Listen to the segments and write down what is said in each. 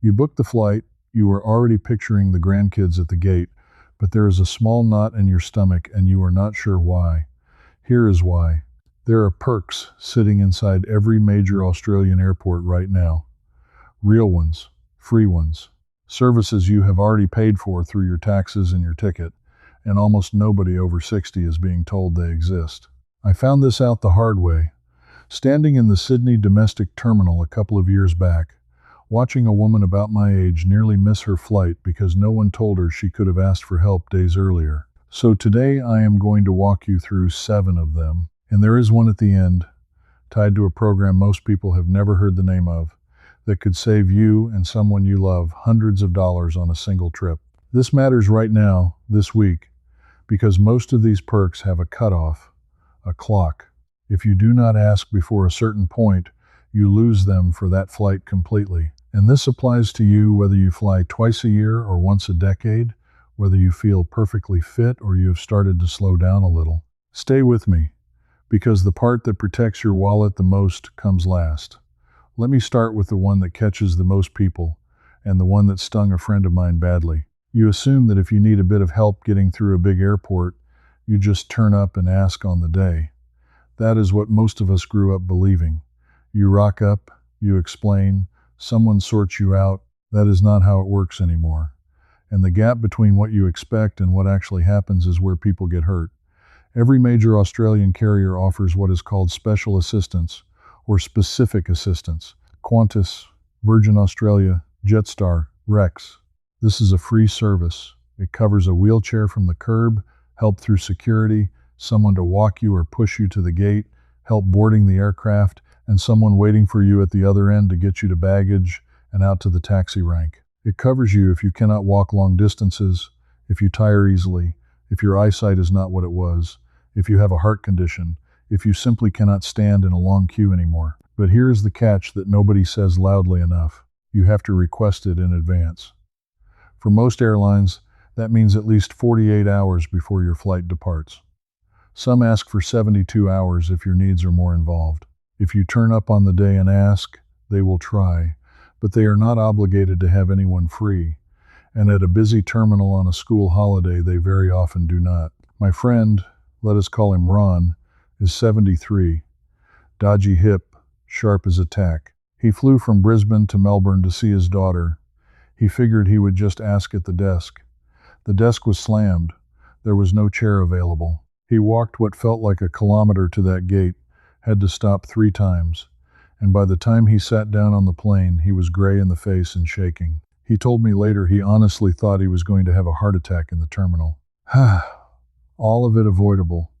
You book the flight, you are already picturing the grandkids at the gate, but there is a small knot in your stomach and you are not sure why. Here is why. There are perks sitting inside every major Australian airport right now. Real ones, free ones, services you have already paid for through your taxes and your ticket, and almost nobody over 60 is being told they exist. I found this out the hard way, standing in the Sydney domestic terminal a couple of years back, watching a woman about my age nearly miss her flight because no one told her she could have asked for help days earlier. So today I am going to walk you through 7 of them, and there is one at the end, tied to a program most people have never heard the name of, that could save you and someone you love hundreds of dollars on a single trip. This matters right now, this week, because most of these perks have a cutoff, a clock. If you do not ask before a certain point, you lose them for that flight completely. And this applies to you whether you fly twice a year or once a decade, whether you feel perfectly fit or you have started to slow down a little. Stay with me, because the part that protects your wallet the most comes last. Let me start with the one that catches the most people, and the one that stung a friend of mine badly. You assume that if you need a bit of help getting through a big airport, you just turn up and ask on the day. That is what most of us grew up believing. You rock up, you explain, someone sorts you out. That is not how it works anymore. And the gap between what you expect and what actually happens is where people get hurt. Every major Australian carrier offers what is called special assistance or specific assistance. Qantas, Virgin Australia, Jetstar, Rex. This is a free service. It covers a wheelchair from the curb, help through security, someone to walk you or push you to the gate, help boarding the aircraft, and someone waiting for you at the other end to get you to baggage and out to the taxi rank. It covers you if you cannot walk long distances, if you tire easily, if your eyesight is not what it was, if you have a heart condition, if you simply cannot stand in a long queue anymore. But here is the catch that nobody says loudly enough. You have to request it in advance. For most airlines, that means at least 48 hours before your flight departs. Some ask for 72 hours if your needs are more involved. If you turn up on the day and ask, they will try, but they are not obligated to have anyone free. And at a busy terminal on a school holiday, they very often do not. My friend, let us call him Ron, is 73, dodgy hip, sharp as a tack. He flew from Brisbane to Melbourne to see his daughter. He figured he would just ask at the desk. The desk was slammed. There was no chair available. He walked what felt like a kilometer to that gate, had to stop 3 times, and by the time he sat down on the plane, he was gray in the face and shaking. He told me later he honestly thought he was going to have a heart attack in the terminal. All of it avoidable.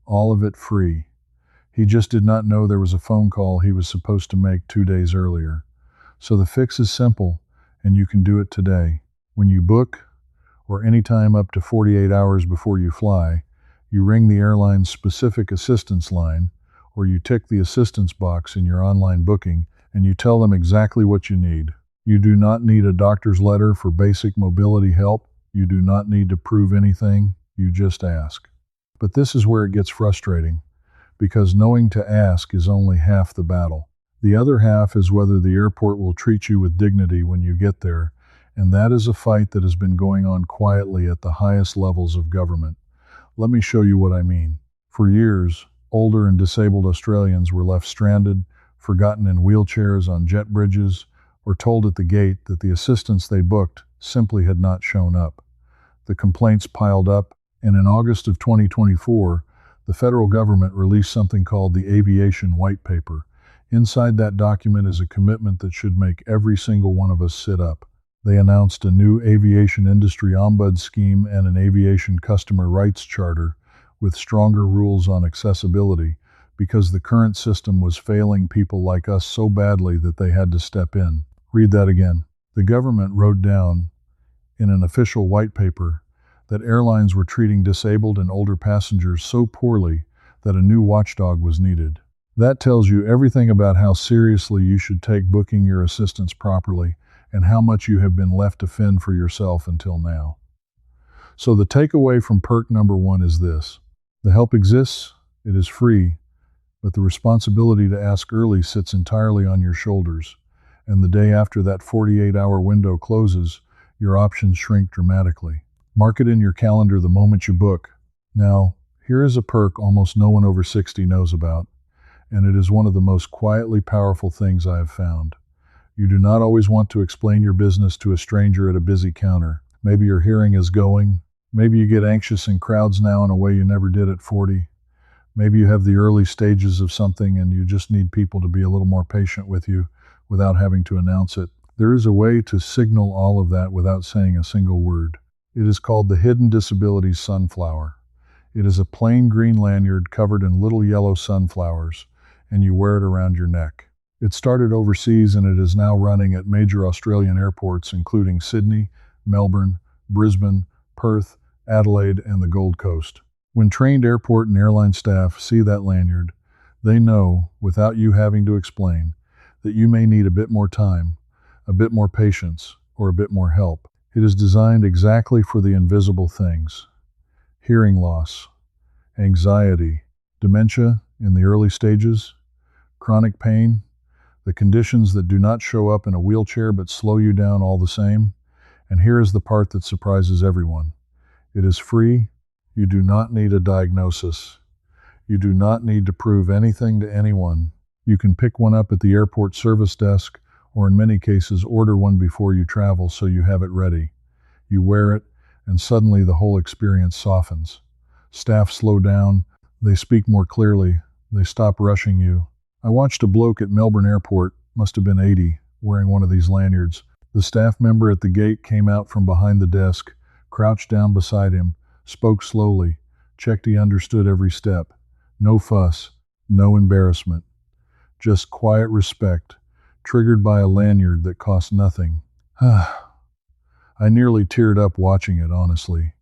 All of it free. He just did not know there was a phone call he was supposed to make 2 days earlier. So the fix is simple, and you can do it today. When you book, or any time up to 48 hours before you fly, you ring the airline's specific assistance line, or you tick the assistance box in your online booking, and you tell them exactly what you need. You do not need a doctor's letter for basic mobility help. You do not need to prove anything. You just ask. But this is where it gets frustrating, because knowing to ask is only half the battle. The other half is whether the airport will treat you with dignity when you get there, and that is a fight that has been going on quietly at the highest levels of government. Let me show you what I mean. For years, older and disabled Australians were left stranded, forgotten in wheelchairs on jet bridges, or told at the gate that the assistance they booked simply had not shown up. The complaints piled up, and in August of 2024, the federal government released something called the Aviation White Paper. Inside that document is a commitment that should make every single one of us sit up. They announced a new aviation industry ombud scheme and an aviation customer rights charter with stronger rules on accessibility, because the current system was failing people like us so badly that they had to step in. Read that again. The government wrote down, in an official white paper, that airlines were treating disabled and older passengers so poorly that a new watchdog was needed. That tells you everything about how seriously you should take booking your assistance properly and how much you have been left to fend for yourself until now. So the takeaway from perk number 1 is this. The help exists, it is free, but the responsibility to ask early sits entirely on your shoulders. And the day after that 48-hour window closes, your options shrink dramatically. Mark it in your calendar the moment you book. Now, here is a perk almost no one over 60 knows about, and it is one of the most quietly powerful things I have found. You do not always want to explain your business to a stranger at a busy counter. Maybe your hearing is going. Maybe you get anxious in crowds now in a way you never did at 40. Maybe you have the early stages of something and you just need people to be a little more patient with you without having to announce it. There is a way to signal all of that without saying a single word. It is called the Hidden Disabilities Sunflower. It is a plain green lanyard covered in little yellow sunflowers, and you wear it around your neck. It started overseas and it is now running at major Australian airports including Sydney, Melbourne, Brisbane, Perth, Adelaide, and the Gold Coast. When trained airport and airline staff see that lanyard, they know, without you having to explain, that you may need a bit more time, a bit more patience, or a bit more help. It is designed exactly for the invisible things: hearing loss, anxiety, dementia in the early stages, chronic pain, the conditions that do not show up in a wheelchair but slow you down all the same. And here is the part that surprises everyone. It is free. You do not need a diagnosis. You do not need to prove anything to anyone. You can pick one up at the airport service desk, or in many cases order one before you travel so you have it ready. You wear it, and suddenly the whole experience softens. Staff slow down. They speak more clearly. They stop rushing you. I watched a bloke at Melbourne Airport, must have been 80, wearing one of these lanyards. The staff member at the gate came out from behind the desk, crouched down beside him, spoke slowly, checked he understood every step. No fuss, no embarrassment. Just quiet respect, triggered by a lanyard that cost nothing. I nearly teared up watching it, honestly,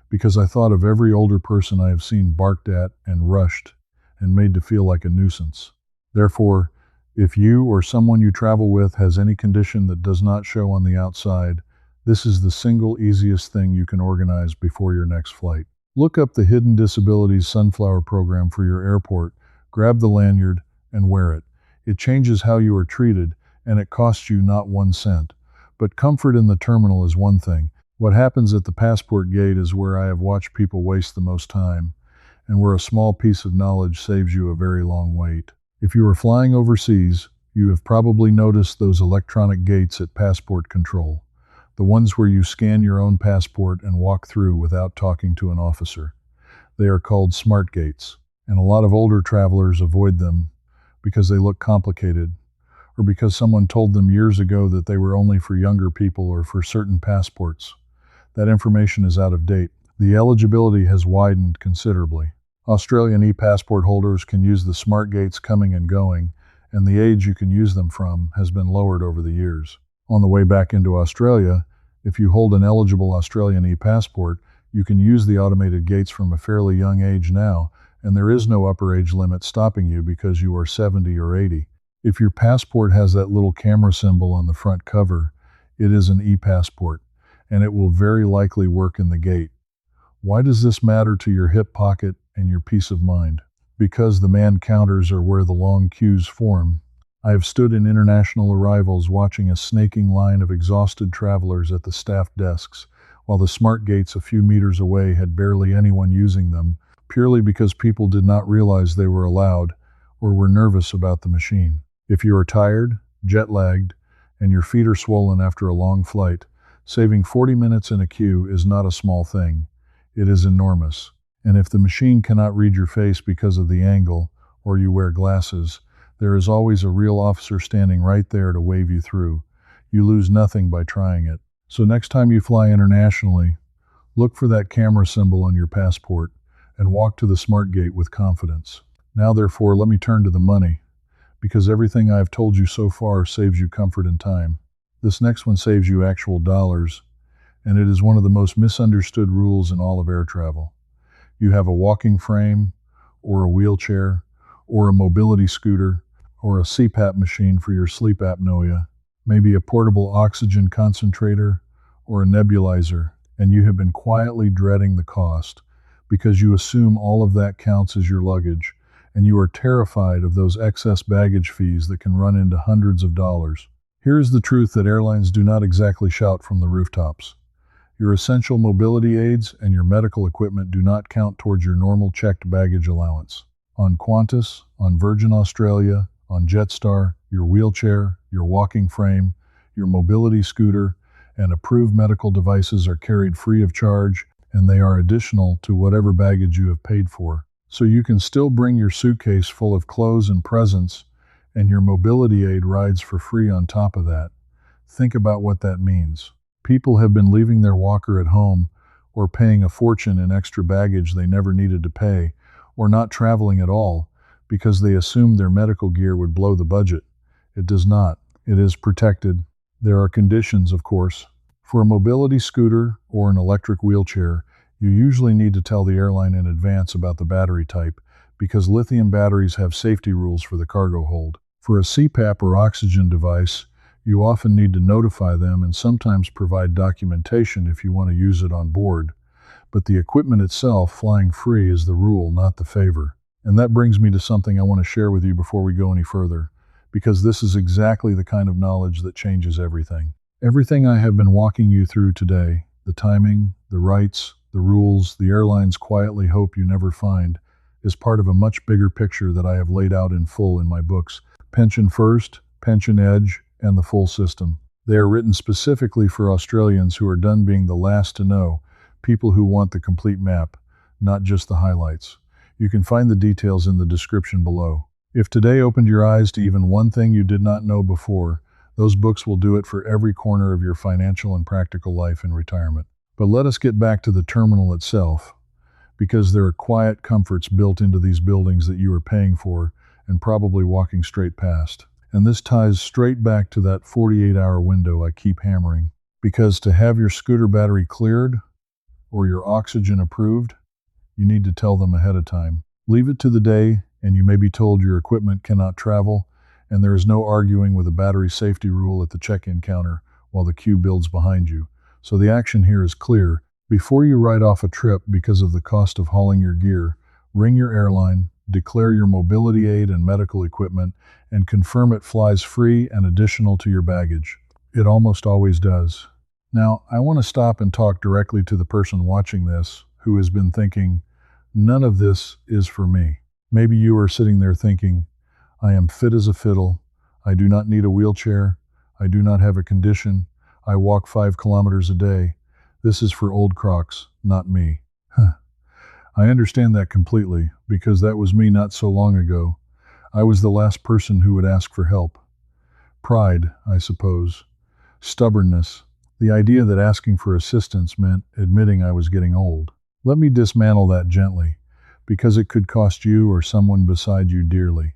because I thought of every older person I have seen barked at and rushed and made to feel like a nuisance. Therefore, if you or someone you travel with has any condition that does not show on the outside, this is the single easiest thing you can organize before your next flight. Look up the Hidden Disabilities Sunflower Program for your airport, grab the lanyard, and wear it. It changes how you are treated, and it costs you not 1 cent. But comfort in the terminal is one thing. What happens at the passport gate is where I have watched people waste the most time, and where a small piece of knowledge saves you a very long wait. If you are flying overseas, you have probably noticed those electronic gates at passport control, the ones where you scan your own passport and walk through without talking to an officer. They are called smart gates, and a lot of older travelers avoid them because they look complicated, or because someone told them years ago that they were only for younger people or for certain passports. That information is out of date. The eligibility has widened considerably. Australian e-passport holders can use the smart gates coming and going, and the age you can use them from has been lowered over the years. On the way back into Australia, if you hold an eligible Australian e-passport, you can use the automated gates from a fairly young age now, and there is no upper age limit stopping you because you are 70 or 80. If your passport has that little camera symbol on the front cover, it is an e-passport, and it will very likely work in the gate. Why does this matter to your hip pocket and your peace of mind? Because the man counters are where the long queues form. I have stood in international arrivals watching a snaking line of exhausted travelers at the staff desks, while the smart gates a few meters away had barely anyone using them, purely because people did not realize they were allowed or were nervous about the machine. If you are tired, jet-lagged, and your feet are swollen after a long flight, saving 40 minutes in a queue is not a small thing. It is enormous. And if the machine cannot read your face because of the angle, or you wear glasses, there is always a real officer standing right there to wave you through. You lose nothing by trying it. So next time you fly internationally, look for that camera symbol on your passport and walk to the smart gate with confidence. Now therefore, let me turn to the money, because everything I have told you so far saves you comfort and time. This next one saves you actual dollars, and it is one of the most misunderstood rules in all of air travel. You have a walking frame, or a wheelchair, or a mobility scooter, or a CPAP machine for your sleep apnea, maybe a portable oxygen concentrator, or a nebulizer, and you have been quietly dreading the cost because you assume all of that counts as your luggage, and you are terrified of those excess baggage fees that can run into hundreds of dollars. Here's the truth that airlines do not exactly shout from the rooftops. Your essential mobility aids and your medical equipment do not count towards your normal checked baggage allowance. On Qantas, on Virgin Australia, on Jetstar, your wheelchair, your walking frame, your mobility scooter, and approved medical devices are carried free of charge, and they are additional to whatever baggage you have paid for. So you can still bring your suitcase full of clothes and presents, and your mobility aid rides for free on top of that. Think about what that means. People have been leaving their walker at home, or paying a fortune in extra baggage they never needed to pay, or not traveling at all, because they assumed their medical gear would blow the budget. It does not. It is protected. There are conditions, of course. For a mobility scooter or an electric wheelchair, you usually need to tell the airline in advance about the battery type, because lithium batteries have safety rules for the cargo hold. For a CPAP or oxygen device, you often need to notify them and sometimes provide documentation if you want to use it on board. But the equipment itself, flying free, is the rule, not the favor. And that brings me to something I want to share with you before we go any further, because this is exactly the kind of knowledge that changes everything. Everything I have been walking you through today, the timing, the rights, the rules the airlines quietly hope you never find, is part of a much bigger picture that I have laid out in full in my books, Pension First, Pension Edge, and the Full System. They are written specifically for Australians who are done being the last to know, people who want the complete map, not just the highlights. You can find the details in the description below. If today opened your eyes to even one thing you did not know before, those books will do it for every corner of your financial and practical life in retirement. But let us get back to the terminal itself, because there are quiet comforts built into these buildings that you are paying for and probably walking straight past. And this ties straight back to that 48-hour window I keep hammering. Because to have your scooter battery cleared or your oxygen approved, you need to tell them ahead of time. Leave it to the day, and you may be told your equipment cannot travel, and there is no arguing with a battery safety rule at the check-in counter while the queue builds behind you. So the action here is clear. Before you write off a trip because of the cost of hauling your gear, ring your airline, declare your mobility aid and medical equipment, and confirm it flies free and additional to your baggage. It almost always does. Now, I want to stop and talk directly to the person watching this who has been thinking, none of this is for me. Maybe you are sitting there thinking, I am fit as a fiddle. I do not need a wheelchair. I do not have a condition. I walk 5 kilometers a day. This is for old crocs, not me. I understand that completely, because that was me not so long ago. I was the last person who would ask for help. Pride, I suppose. Stubbornness. The idea that asking for assistance meant admitting I was getting old. Let me dismantle that gently, because it could cost you or someone beside you dearly.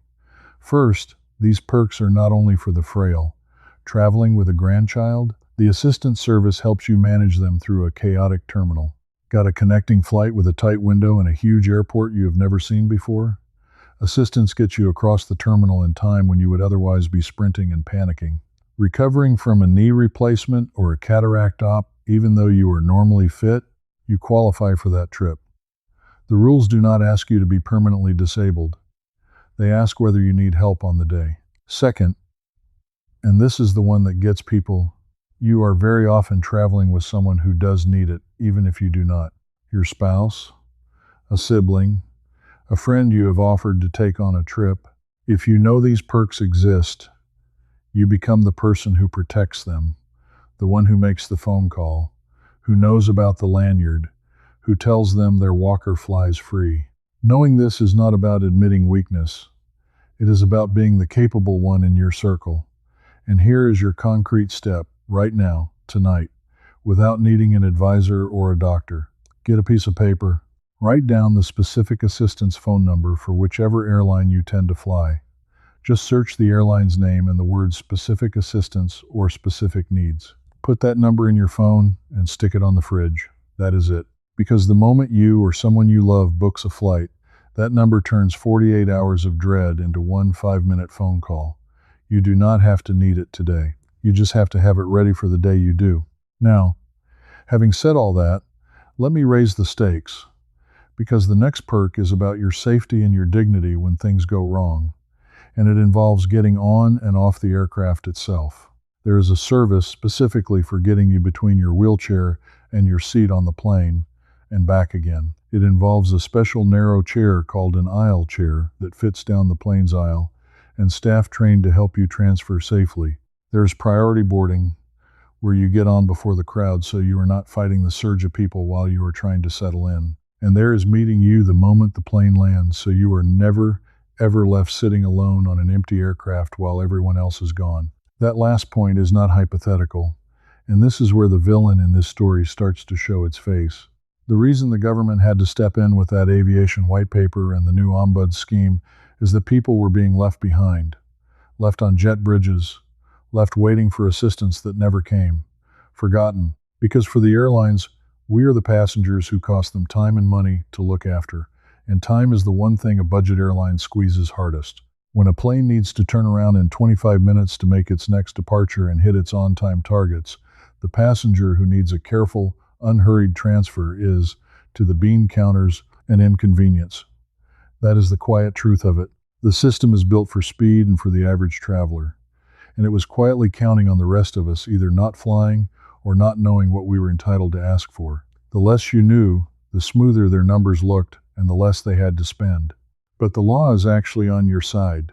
First, these perks are not only for the frail. Traveling with a grandchild, the assistance service helps you manage them through a chaotic terminal. Got a connecting flight with a tight window and a huge airport you have never seen before? Assistance gets you across the terminal in time when you would otherwise be sprinting and panicking. Recovering from a knee replacement or a cataract op, even though you are normally fit, you qualify for that trip. The rules do not ask you to be permanently disabled. They ask whether you need help on the day. Second, and this is the one that gets people, you are very often traveling with someone who does need it, even if you do not. Your spouse, a sibling, a friend you have offered to take on a trip. If you know these perks exist, you become the person who protects them, the one who makes the phone call, who knows about the lanyard, who tells them their walker flies free. Knowing this is not about admitting weakness. It is about being the capable one in your circle. And here is your concrete step, right now, tonight, without needing an advisor or a doctor. Get a piece of paper. Write down the specific assistance phone number for whichever airline you tend to fly. Just search the airline's name and the words specific assistance or specific needs. Put that number in your phone and stick it on the fridge. That is it. Because the moment you or someone you love books a flight, that number turns 48 hours of dread into one 5-minute phone call. You do not have to need it today. You just have to have it ready for the day you do. Now, having said all that, let me raise the stakes, because the next perk is about your safety and your dignity when things go wrong, and it involves getting on and off the aircraft itself. There is a service specifically for getting you between your wheelchair and your seat on the plane and back again. It involves a special narrow chair called an aisle chair that fits down the plane's aisle, and staff trained to help you transfer safely. There's priority boarding, where you get on before the crowd so you are not fighting the surge of people while you are trying to settle in. And there is meeting you the moment the plane lands, so you are never, ever left sitting alone on an empty aircraft while everyone else is gone. That last point is not hypothetical, and this is where the villain in this story starts to show its face. The reason the government had to step in with that aviation white paper and the new ombuds scheme is that people were being left behind, left on jet bridges, left waiting for assistance that never came, forgotten. Because for the airlines, we are the passengers who cost them time and money to look after, and time is the one thing a budget airline squeezes hardest. When a plane needs to turn around in 25 minutes to make its next departure and hit its on-time targets, the passenger who needs a careful, unhurried transfer is, to the bean counters, an inconvenience. That is the quiet truth of it. The system is built for speed and for the average traveler, and it was quietly counting on the rest of us either not flying or not knowing what we were entitled to ask for. The less you knew, the smoother their numbers looked and the less they had to spend. But the law is actually on your side,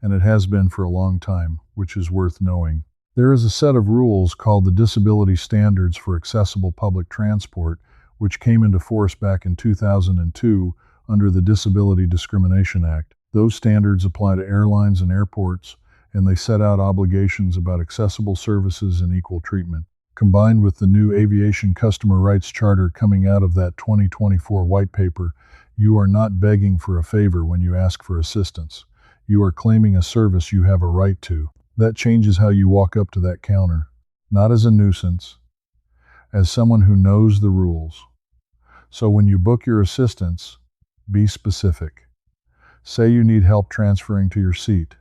and it has been for a long time, which is worth knowing. There is a set of rules called the Disability Standards for Accessible Public Transport, which came into force back in 2002 under the Disability Discrimination Act. Those standards apply to airlines and airports, and they set out obligations about accessible services and equal treatment. Combined with the new Aviation Customer Rights Charter coming out of that 2024 white paper, you are not begging for a favor when you ask for assistance. You are claiming a service you have a right to. That changes how you walk up to that counter, not as a nuisance, as someone who knows the rules. So when you book your assistance, be specific. Say you need help transferring to your seat.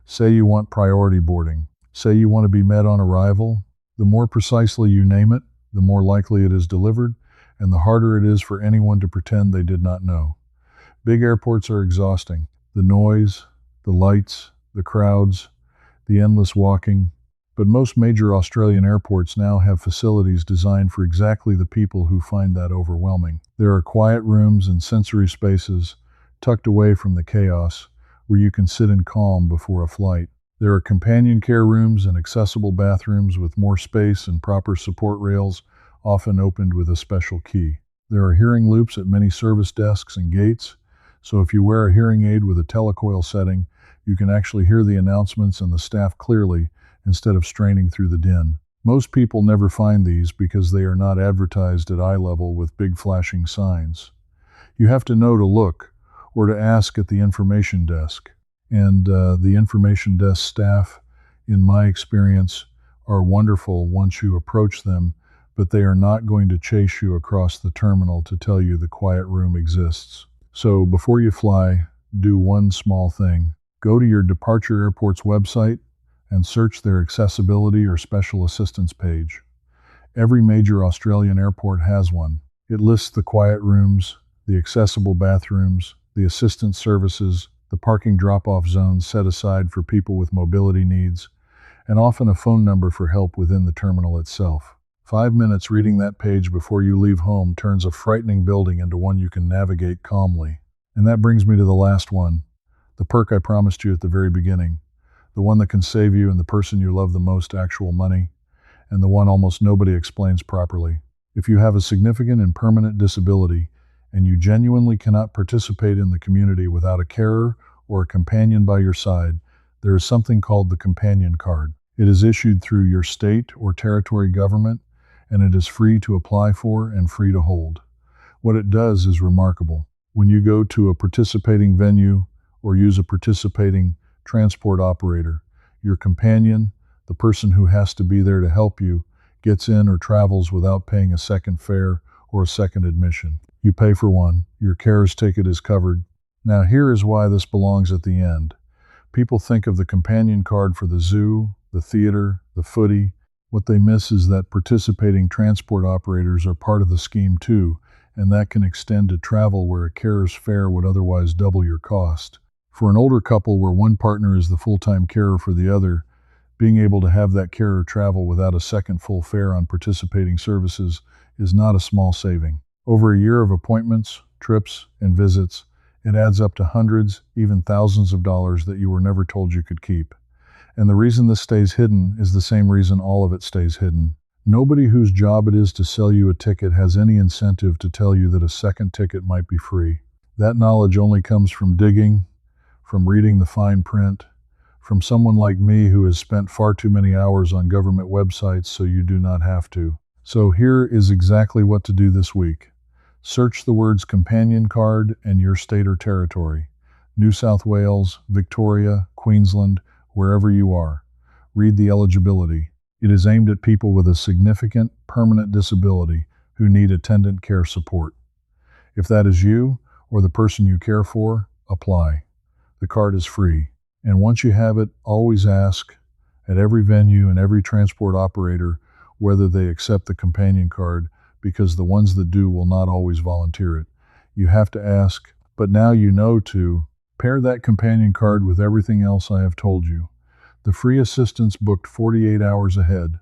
Say you want priority boarding. Say you want to be met on arrival. The more precisely you name it, the more likely it is delivered, and the harder it is for anyone to pretend they did not know. Big airports are exhausting. The noise, the lights, the crowds, the endless walking. But most major Australian airports now have facilities designed for exactly the people who find that overwhelming. There are quiet rooms and sensory spaces tucked away from the chaos where you can sit in calm before a flight. There are companion care rooms and accessible bathrooms with more space and proper support rails, often opened with a special key. There are hearing loops at many service desks and gates, so if you wear a hearing aid with a telecoil setting, you can actually hear the announcements and the staff clearly instead of straining through the din. Most people never find these because they are not advertised at eye level with big flashing signs. You have to know to look or to ask at the information desk. And the information desk staff, in my experience, are wonderful once you approach them, but they are not going to chase you across the terminal to tell you the quiet room exists. So before you fly, do one small thing. Go to your departure airport's website and search their accessibility or special assistance page. Every major Australian airport has one. It lists the quiet rooms, the accessible bathrooms, the assistance services, the parking drop-off zones set aside for people with mobility needs, and often a phone number for help within the terminal itself. 5 minutes reading that page before you leave home turns a frightening building into one you can navigate calmly. And that brings me to the last one, the perk I promised you at the very beginning, the one that can save you and the person you love the most actual money, and the one almost nobody explains properly. If you have a significant and permanent disability, and you genuinely cannot participate in the community without a carer or a companion by your side, there is something called the companion card. It is issued through your state or territory government, and it is free to apply for and free to hold. What it does is remarkable. When you go to a participating venue or use a participating transport operator, your companion, the person who has to be there to help you, gets in or travels without paying a second fare or a second admission. You pay for one, your carer's ticket is covered. Now here is why this belongs at the end. People think of the companion card for the zoo, the theater, the footy. What they miss is that participating transport operators are part of the scheme too, and that can extend to travel where a carer's fare would otherwise double your cost. For an older couple where one partner is the full-time carer for the other, Being able to have that carrier travel without a second full fare on participating services is not a small saving. Over a year of appointments, trips, and visits, it adds up to hundreds, even thousands of dollars that you were never told you could keep. And the reason this stays hidden is the same reason all of it stays hidden. Nobody whose job it is to sell you a ticket has any incentive to tell you that a second ticket might be free. That knowledge only comes from digging, from reading the fine print, from someone like me who has spent far too many hours on government websites so you do not have to. So here is exactly what to do this week. Search the words companion card and your state or territory. New South Wales, Victoria, Queensland, wherever you are. Read the eligibility. It is aimed at people with a significant, permanent disability who need attendant care support. If that is you or the person you care for, apply. The card is free. And once you have it, always ask at every venue and every transport operator whether they accept the companion card, because the ones that do will not always volunteer it. You have to ask, but now you know to pair that companion card with everything else I have told you. The free assistance booked 48 hours ahead,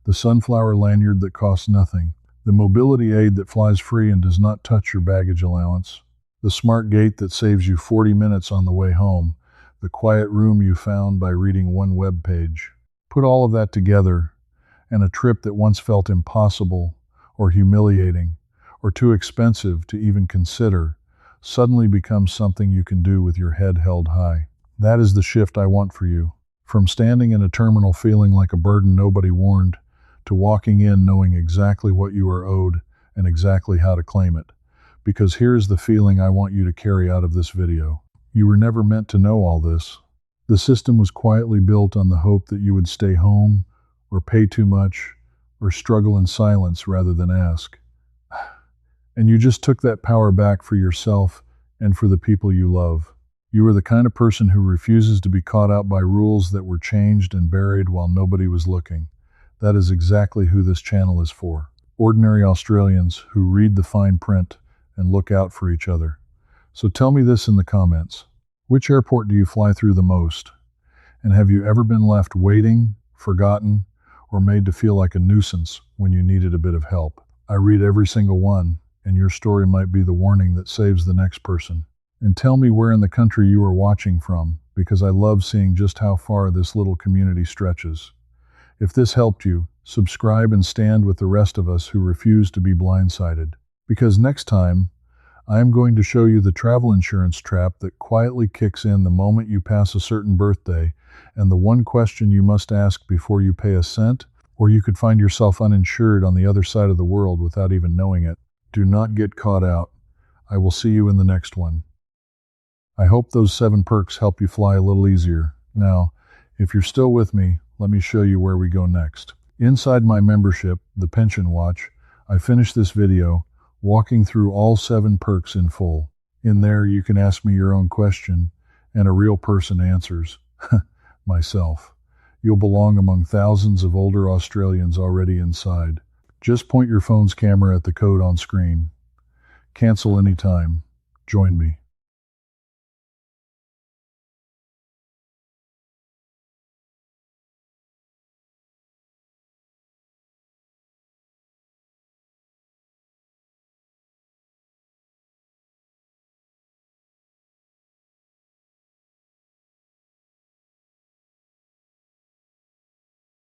the sunflower lanyard that costs nothing, the mobility aid that flies free and does not touch your baggage allowance, the smart gate that saves you 40 minutes on the way home, the quiet room you found by reading one web page. Put all of that together, and a trip that once felt impossible or humiliating or too expensive to even consider suddenly becomes something you can do with your head held high. That is the shift I want for you. From standing in a terminal feeling like a burden nobody warned, to walking in knowing exactly what you are owed and exactly how to claim it. Because here's the feeling I want you to carry out of this video. You were never meant to know all this. The system was quietly built on the hope that you would stay home, or pay too much, or struggle in silence rather than ask. And you just took that power back for yourself and for the people you love. You are the kind of person who refuses to be caught out by rules that were changed and buried while nobody was looking. That is exactly who this channel is for. Ordinary Australians who read the fine print and look out for each other. So tell me this in the comments. Which airport do you fly through the most? And have you ever been left waiting, forgotten, or made to feel like a nuisance when you needed a bit of help? I read every single one, and your story might be the warning that saves the next person. And tell me where in the country you are watching from, because I love seeing just how far this little community stretches. If this helped you, subscribe and stand with the rest of us who refuse to be blindsided. Because next time, I am going to show you the travel insurance trap that quietly kicks in the moment you pass a certain birthday, and the one question you must ask before you pay a cent, or you could find yourself uninsured on the other side of the world without even knowing it. Do not get caught out. I will see you in the next one. I hope those 7 perks help you fly a little easier. Now, if you're still with me, let me show you where we go next. Inside my membership, the Pension Watch, I finished this video walking through all 7 perks in full. In there, you can ask me your own question, and a real person answers. Myself. You'll belong among thousands of older Australians already inside. Just point your phone's camera at the code on screen. Cancel anytime. Join me.